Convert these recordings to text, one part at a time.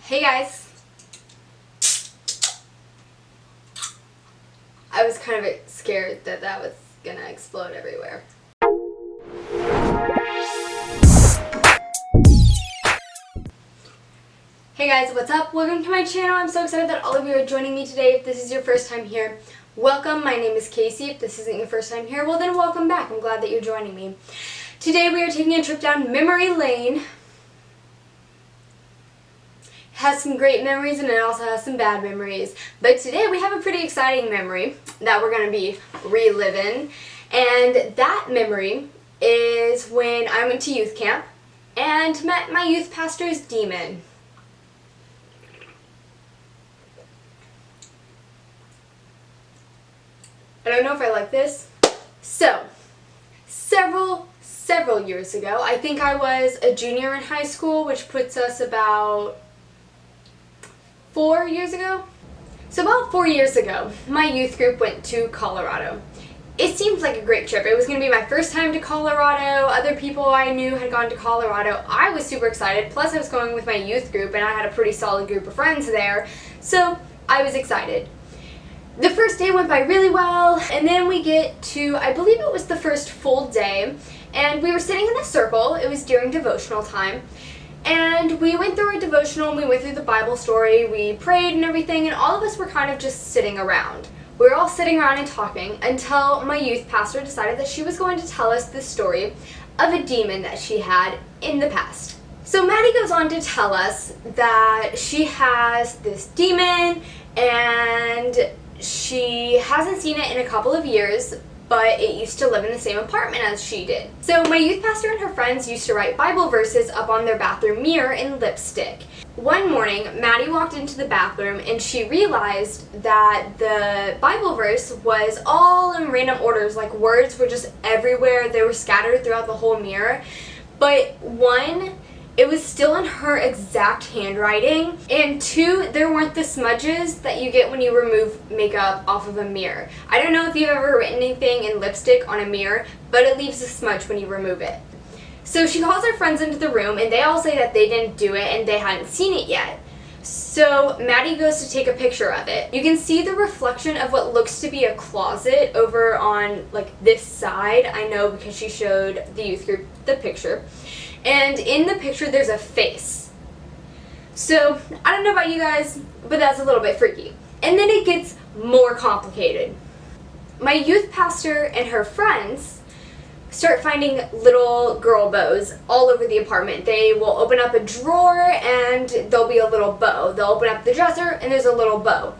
Hey guys! I was kind of scared that that was gonna explode everywhere. Hey guys, what's up? Welcome to my channel. I'm so excited that all of you are joining me today. If this is your first time here, welcome. My name is Casey. If this isn't your first time here, well then welcome back. I'm glad that you're joining me. Today we are taking a trip down memory lane. Has some great memories and it also has some bad memories. But today we have a pretty exciting memory that we're going to be reliving. And that memory is when I went to youth camp and met my youth pastor's demon. I don't know if I like this. So, several years ago, I think I was a junior in high school, which puts us about 4 years ago? So about 4 years ago, my youth group went to Colorado. It seemed like a great trip. It was going to be my first time to Colorado. Other people I knew had gone to Colorado. I was super excited. Plus I was going with my youth group and I had a pretty solid group of friends there. So I was excited. The first day went by really well, and then we get to, I believe it was the first full day, and we were sitting in a circle. It was during devotional time. And we went through our devotional, and we went through the Bible story, we prayed and everything, and all of us were kind of just sitting around. We were all sitting around and talking until my youth pastor decided that she was going to tell us this story of a demon that she had in the past. So Maddie goes on to tell us that she has this demon, and she hasn't seen it in a couple of years, but it used to live in the same apartment as she did. So my youth pastor and her friends used to write Bible verses up on their bathroom mirror in lipstick. One morning, Maddie walked into the bathroom and she realized that the Bible verse was all in random orders, like words were just everywhere. They were scattered throughout the whole mirror. But one, it was still in her exact handwriting, and two, there weren't the smudges that you get when you remove makeup off of a mirror. I don't know if you've ever written anything in lipstick on a mirror, but it leaves a smudge when you remove it. So she calls her friends into the room, and they all say that they didn't do it and they hadn't seen it yet. So Maddie goes to take a picture of it. You can see the reflection of what looks to be a closet over on like this side. I know because she showed the youth group the picture. And in the picture there's a face. So I don't know about you guys, but that's a little bit freaky. And then it gets more complicated. My youth pastor and her friends start finding little girl bows all over the apartment. They will open up a drawer and there'll be a little bow. They'll open up the dresser and there's a little bow.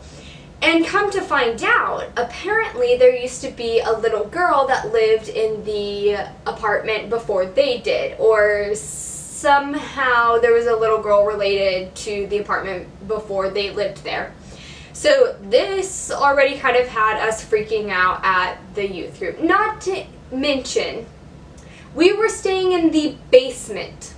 And come to find out, apparently there used to be a little girl that lived in the apartment before they did, or somehow there was a little girl related to the apartment before they lived there. So this already kind of had us freaking out at the youth group. Not to mention, we were staying in the basement.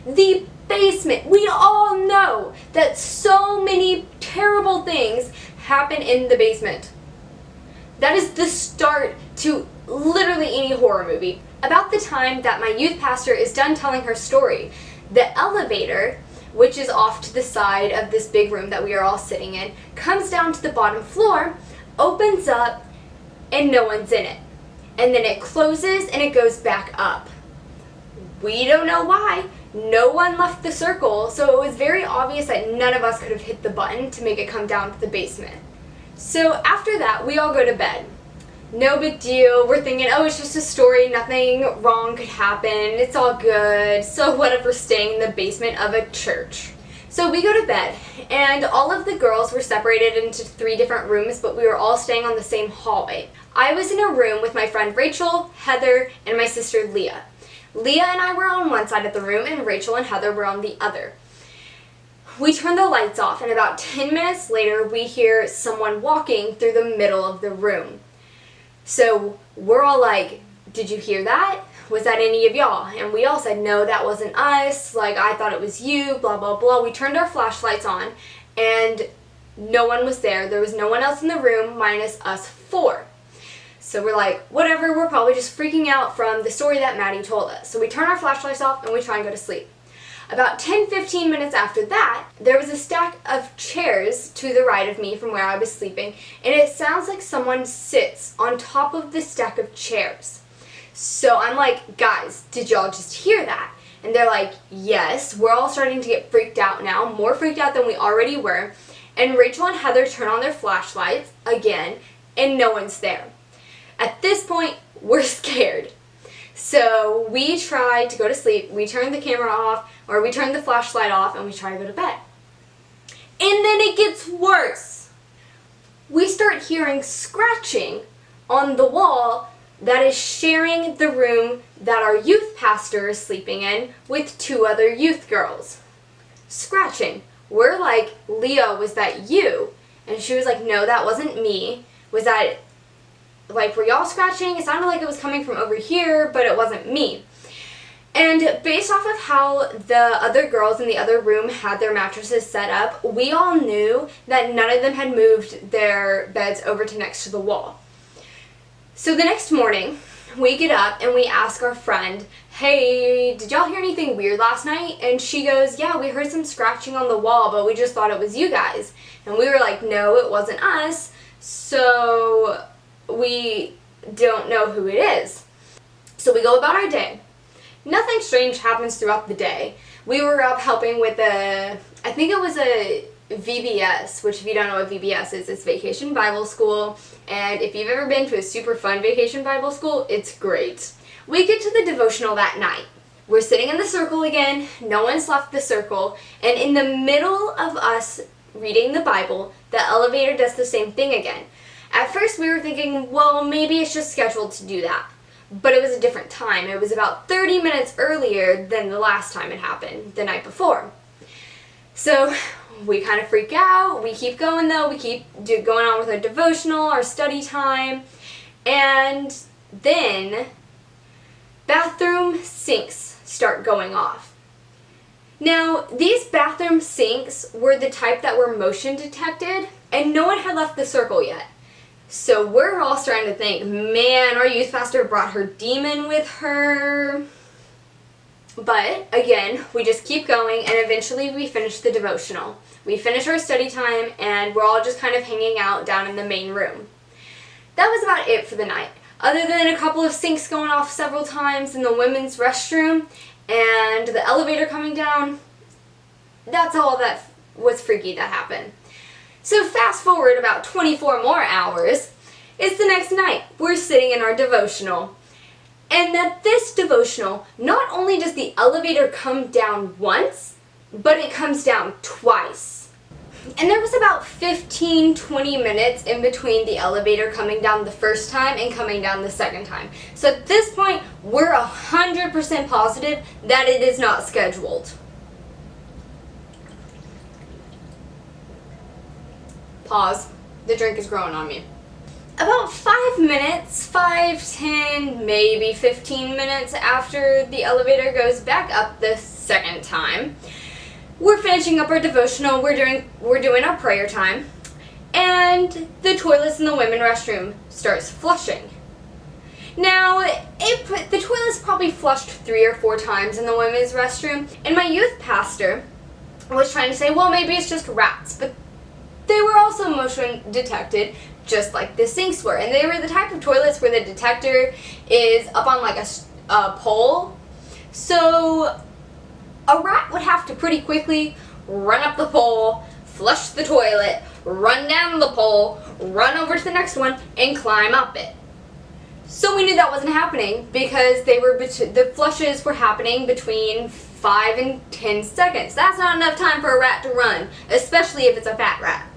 The basement. We all know that so many terrible things happen in the basement. That is the start to literally any horror movie. About the time that my youth pastor is done telling her story, the elevator, which is off to the side of this big room that we are all sitting in, comes down to the bottom floor, opens up, and no one's in it. And then it closes and it goes back up. We don't know why. No one left the circle, so it was very obvious that none of us could have hit the button to make it come down to the basement. So after that, we all go to bed. No big deal. We're thinking, oh, it's just a story. Nothing wrong could happen. It's all good. So what if we're staying in the basement of a church? So we go to bed, and all of the girls were separated into 3 different rooms, but we were all staying on the same hallway. I was in a room with my friend Rachel, Heather, and my sister Leah. Leah and I were on one side of the room, and Rachel and Heather were on the other. We turned the lights off, and about 10 minutes later, we hear someone walking through the middle of the room. So we're all like, did you hear that? Was that any of y'all? And we all said, no, that wasn't us. Like, I thought it was you, blah, blah, blah. We turned our flashlights on, and no one was there. There was no one else in the room minus us 4. So we're like, whatever, we're probably just freaking out from the story that Maddie told us. So we turn our flashlights off and we try and go to sleep. About 10-15 minutes after that, there was a stack of chairs to the right of me from where I was sleeping, and it sounds like someone sits on top of the stack of chairs. So I'm like, guys, did y'all just hear that? And they're like, yes. We're all starting to get freaked out now, more freaked out than we already were. And Rachel and Heather turn on their flashlights again, and no one's there. At this point, we're scared. So we try to go to sleep, we turn the camera off, or we turn the flashlight off, and we try to go to bed. And then it gets worse. We start hearing scratching on the wall that is sharing the room that our youth pastor is sleeping in with 2 other youth girls. Scratching. We're like, Leah, was that you? And she was like, no, that wasn't me. Was that, like, were y'all scratching? It sounded like it was coming from over here, but it wasn't me. And based off of how the other girls in the other room had their mattresses set up, we all knew that none of them had moved their beds over to next to the wall. So the next morning, we get up and we ask our friend, hey, did y'all hear anything weird last night? And she goes, yeah, we heard some scratching on the wall, but we just thought it was you guys. And we were like, no, it wasn't us, so we don't know who it is. So we go about our day. Nothing strange happens throughout the day. We were up helping with I think it was a VBS, which if you don't know what VBS is, it's Vacation Bible School. And if you've ever been to a super fun Vacation Bible School, it's great. We get to the devotional that night. We're sitting in the circle again, no one's left the circle, and in the middle of us reading the Bible, the elevator does the same thing again. At first we were thinking, well, maybe it's just scheduled to do that. But it was a different time. It was about 30 minutes earlier than the last time it happened, the night before. So we kind of freak out. We keep going though. We keep going on with our devotional, our study time. And then bathroom sinks start going off. Now, these bathroom sinks were the type that were motion detected, and no one had left the circle yet. So we're all starting to think, man, our youth pastor brought her demon with her. But again, we just keep going, and eventually we finish the devotional. We finish our study time, and we're all just kind of hanging out down in the main room. That was about it for the night. Other than a couple of sinks going off several times in the women's restroom and the elevator coming down, that's all that was freaky that happened. So fast forward about 24 more hours, it's the next night. We're sitting in our devotional. And at this devotional, not only does the elevator come down once, but it comes down twice. And there was about 15-20 minutes in between the elevator coming down the first time and coming down the second time. So at this point, we're 100% positive that it is not scheduled. Pause. The drink is growing on me. About 5 minutes, 5, 10, maybe 15 minutes after the elevator goes back up the second time, we're finishing up our devotional, we're doing our prayer time, and the toilets in the women's restroom starts flushing. Now, the toilets probably flushed 3 or 4 times in the women's restroom, and my youth pastor was trying to say, well, maybe it's just rats, but they were also motion detected, just like the sinks were. And they were the type of toilets where the detector is up on like a pole. So a rat would have to pretty quickly run up the pole, flush the toilet, run down the pole, run over to the next one, and climb up it. So we knew that wasn't happening because the flushes were happening between 5 and 10 seconds. That's not enough time for a rat to run, especially if it's a fat rat.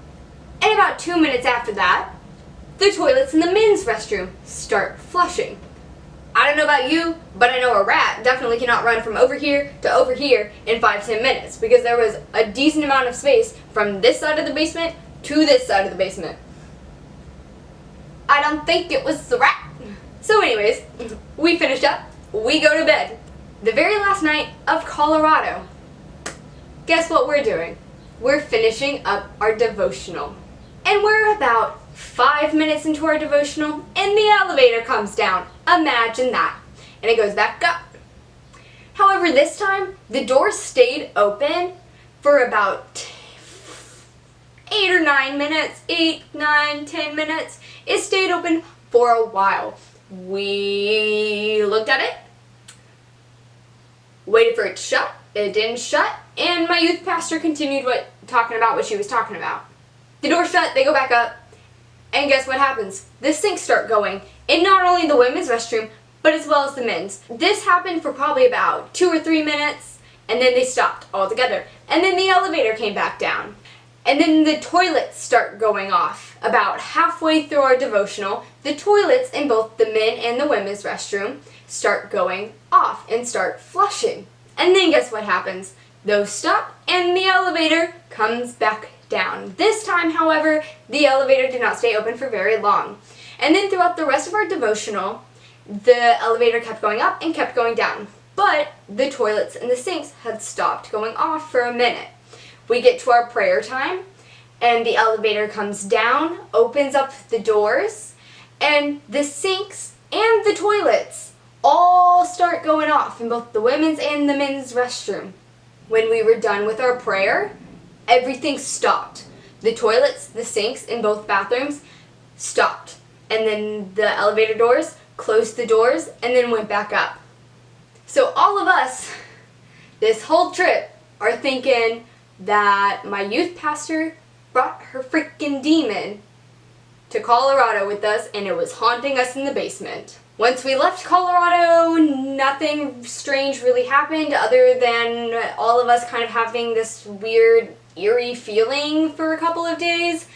And about 2 minutes after that, the toilets in the men's restroom start flushing. I don't know about you, but I know a rat definitely cannot run from over here to over here in 5-10 minutes because there was a decent amount of space from this side of the basement to this side of the basement. I don't think it was the rat. So anyways, we finished up, we go to bed. The very last night of Colorado. Guess what we're doing? We're finishing up our devotional. And we're about 5 minutes into our devotional, and the elevator comes down. Imagine that. And it goes back up. However, this time, the door stayed open for about 8 or 9 minutes, 8, 9, 10 minutes. It stayed open for a while. We looked at it, waited for it to shut, it didn't shut, and my youth pastor continued talking about what she was talking about. The door shut, they go back up, and guess what happens? The sinks start going in not only the women's restroom, but as well as the men's. This happened for probably about 2 or 3 minutes, and then they stopped altogether. And then the elevator came back down. And then the toilets start going off. About halfway through our devotional, the toilets in both the men and the women's restroom start going off and start flushing. And then guess what happens? Those stop and the elevator comes back down. This time, however, the elevator did not stay open for very long. And then throughout the rest of our devotional, the elevator kept going up and kept going down. But the toilets and the sinks had stopped going off for a minute. We get to our prayer time, and the elevator comes down, opens up the doors, and the sinks and the toilets all start going off in both the women's and the men's restroom. When we were done with our prayer, everything stopped. The toilets, the sinks in both bathrooms stopped. And then the elevator doors closed the doors and then went back up. So all of us, this whole trip, are thinking that my youth pastor brought her freaking demon to Colorado with us, and it was haunting us in the basement. Once we left Colorado, nothing strange really happened other than all of us kind of having this weird, eerie feeling for a couple of days.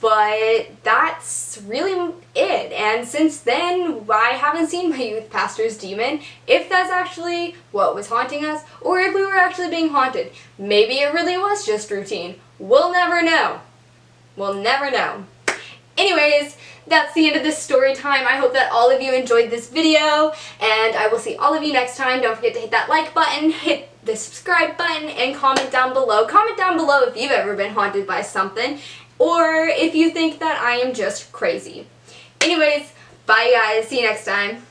But that's really it. And since then, I haven't seen my youth pastor's demon. If that's actually what was haunting us, or if we were actually being haunted. Maybe it really was just routine. We'll never know. We'll never know. Anyways, that's the end of this story time. I hope that all of you enjoyed this video, and I will see all of you next time. Don't forget to hit that like button, hit the subscribe button, and comment down below. Comment down below if you've ever been haunted by something, or if you think that I am just crazy. Anyways, bye guys. See you next time.